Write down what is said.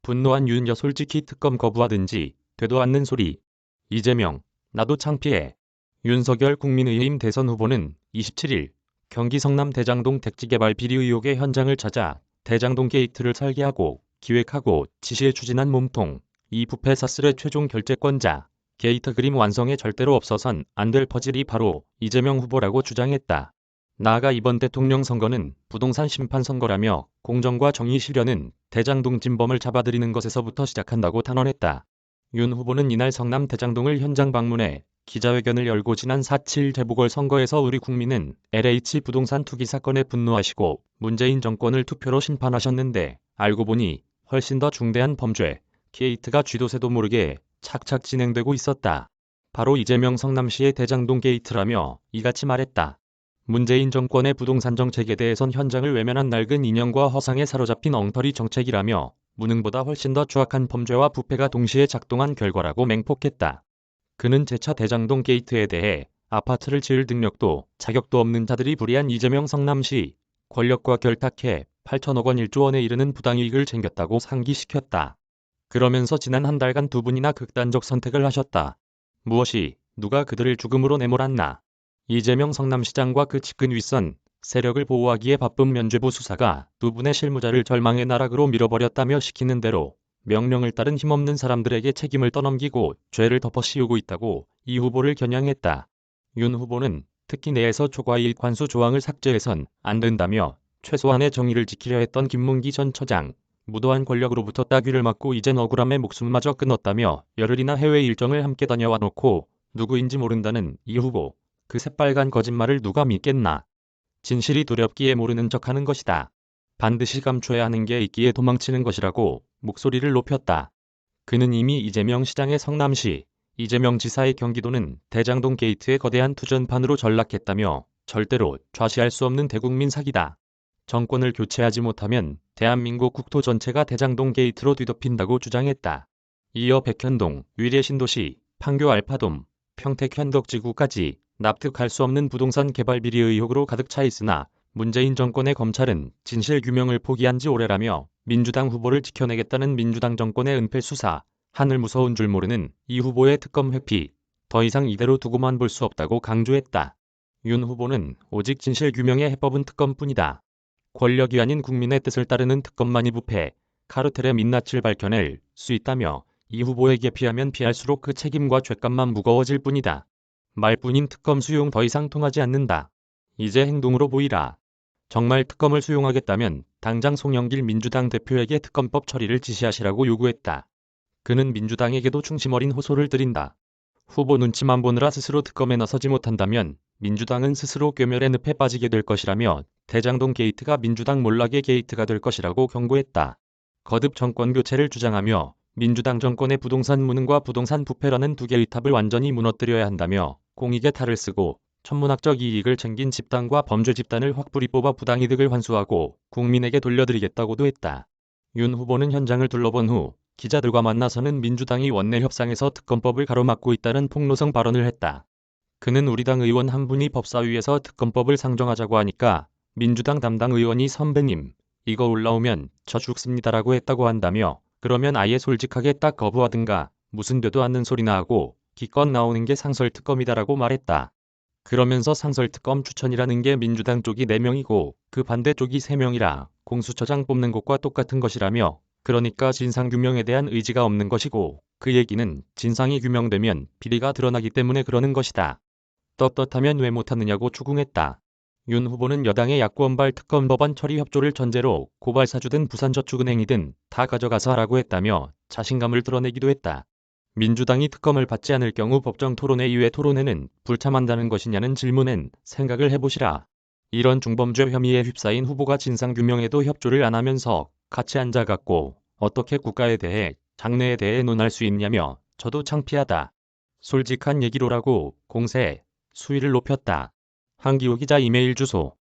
분노한 윤여 솔직히 특검 거부하든지 되도 않는 소리. 이재명, 나도 창피해. 윤석열 국민의힘 대선 후보는 27일 경기 성남 대장동 택지개발 비리 의혹의 현장을 찾아 대장동 게이트를 설계하고 기획하고 지시해 추진한 몸통, 이 부패 사슬의 최종 결재권자, 게이트 그림 완성에 절대로 없어선 안 될 퍼즐이 바로 이재명 후보라고 주장했다. 나아가 이번 대통령 선거는 부동산 심판 선거라며 공정과 정의 실현은 대장동 진범을 잡아들이는 것에서부터 시작한다고 단언했다. 윤 후보는 이날 성남 대장동을 현장 방문해 기자회견을 열고 지난 4.7 재보궐선거에서 우리 국민은 LH 부동산 투기 사건에 분노하시고 문재인 정권을 투표로 심판하셨는데 알고 보니 훨씬 더 중대한 범죄, 게이트가 쥐도 새도 모르게 착착 진행되고 있었다. 바로 이재명 성남시의 대장동 게이트라며 이같이 말했다. 문재인 정권의 부동산 정책에 대해선 현장을 외면한 낡은 인형과 허상에 사로잡힌 엉터리 정책이라며 무능보다 훨씬 더 추악한 범죄와 부패가 동시에 작동한 결과라고 맹폭했다. 그는 재차 대장동 게이트에 대해 아파트를 지을 능력도 자격도 없는 자들이 불의한 이재명 성남시 권력과 결탁해 8천억 원 1조 원에 이르는 부당이익을 챙겼다고 상기시켰다. 그러면서 지난 한 달간 두 분이나 극단적 선택을 하셨다. 무엇이 누가 그들을 죽음으로 내몰았나. 이재명 성남시장과 그 측근 윗선 세력을 보호하기에 바쁜 면죄부 수사가 두 분의 실무자를 절망의 나락으로 밀어버렸다며 시키는 대로 명령을 따른 힘없는 사람들에게 책임을 떠넘기고 죄를 덮어씌우고 있다고 이 후보를 겨냥했다. 윤 후보는 특히 내에서 초과이익 관수 조항을 삭제해선 안 된다며 최소한의 정의를 지키려 했던 김문기 전 처장, 무도한 권력으로부터 따귀를 맞고 이젠 억울함에 목숨마저 끊었다며 열흘이나 해외 일정을 함께 다녀와 놓고 누구인지 모른다는 이 후보. 그 새빨간 거짓말을 누가 믿겠나. 진실이 두렵기에 모르는 척하는 것이다. 반드시 감춰야 하는 게 있기에 도망치는 것이라고 목소리를 높였다. 그는 이미 이재명 시장의 성남시, 이재명 지사의 경기도는 대장동 게이트의 거대한 투전판으로 전락했다며 절대로 좌시할 수 없는 대국민 사기다. 정권을 교체하지 못하면 대한민국 국토 전체가 대장동 게이트로 뒤덮인다고 주장했다. 이어 백현동, 위례신도시, 판교 알파돔, 평택 현덕지구까지 납득할 수 없는 부동산 개발 비리 의혹으로 가득 차 있으나 문재인 정권의 검찰은 진실규명을 포기한 지 오래라며 민주당 후보를 지켜내겠다는 민주당 정권의 은폐 수사, 하늘 무서운 줄 모르는 이 후보의 특검 회피, 더 이상 이대로 두고만 볼 수 없다고 강조했다. 윤 후보는 오직 진실규명의 해법은 특검뿐이다. 권력이 아닌 국민의 뜻을 따르는 특검만이 부패, 카르텔의 민낯을 밝혀낼 수 있다며 이 후보에게 피하면 피할수록 그 책임과 죄값만 무거워질 뿐이다. 말뿐인 특검 수용 더 이상 통하지 않는다. 이제 행동으로 보이라. 정말 특검을 수용하겠다면 당장 송영길 민주당 대표에게 특검법 처리를 지시하시라고 요구했다. 그는 민주당에게도 중심 어린 호소를 드린다. 후보 눈치만 보느라 스스로 특검에 나서지 못한다면 민주당은 스스로 괴멸의 늪에 빠지게 될 것이라며 대장동 게이트가 민주당 몰락의 게이트가 될 것이라고 경고했다. 거듭 정권 교체를 주장하며 민주당 정권의 부동산 무능과 부동산 부패라는 두 개의 탑을 완전히 무너뜨려야 한다며 공익에 탈을 쓰고 천문학적 이익을 챙긴 집단과 범죄 집단을 확불히 뽑아 부당이득을 환수하고 국민에게 돌려드리겠다고도 했다. 윤 후보는 현장을 둘러본 후 기자들과 만나서는 민주당이 원내 협상에서 특검법을 가로막고 있다는 폭로성 발언을 했다. 그는 우리 당 의원 한 분이 법사위에서 특검법을 상정하자고 하니까 민주당 담당 의원이 선배님, 이거 올라오면 저 죽습니다라고 했다고 한다며 그러면 아예 솔직하게 딱 거부하든가 무슨 되도 않는 소리나 하고 기껏 나오는 게 상설특검이다라고 말했다. 그러면서 상설특검 추천이라는 게 민주당 쪽이 4명이고 그 반대 쪽이 3명이라 공수처장 뽑는 것과 똑같은 것이라며 그러니까 진상규명에 대한 의지가 없는 것이고 그 얘기는 진상이 규명되면 비리가 드러나기 때문에 그러는 것이다. 떳떳하면 왜 못하느냐고 추궁했다. 윤 후보는 여당의 야권발 특검 법안 처리 협조를 전제로 고발사주든 부산저축은행이든 다 가져가서 하라고 했다며 자신감을 드러내기도 했다. 민주당이 특검을 받지 않을 경우 법정 토론회 이외 토론회는 불참한다는 것이냐는 질문엔 생각을 해보시라. 이런 중범죄 혐의에 휩싸인 후보가 진상규명에도 협조를 안 하면서 같이 앉아갖고 어떻게 국가에 대해 장래에 대해 논할 수 있냐며 저도 창피하다. 솔직한 얘기로라고 공세, 수위를 높였다. 한기호 기자 이메일 주소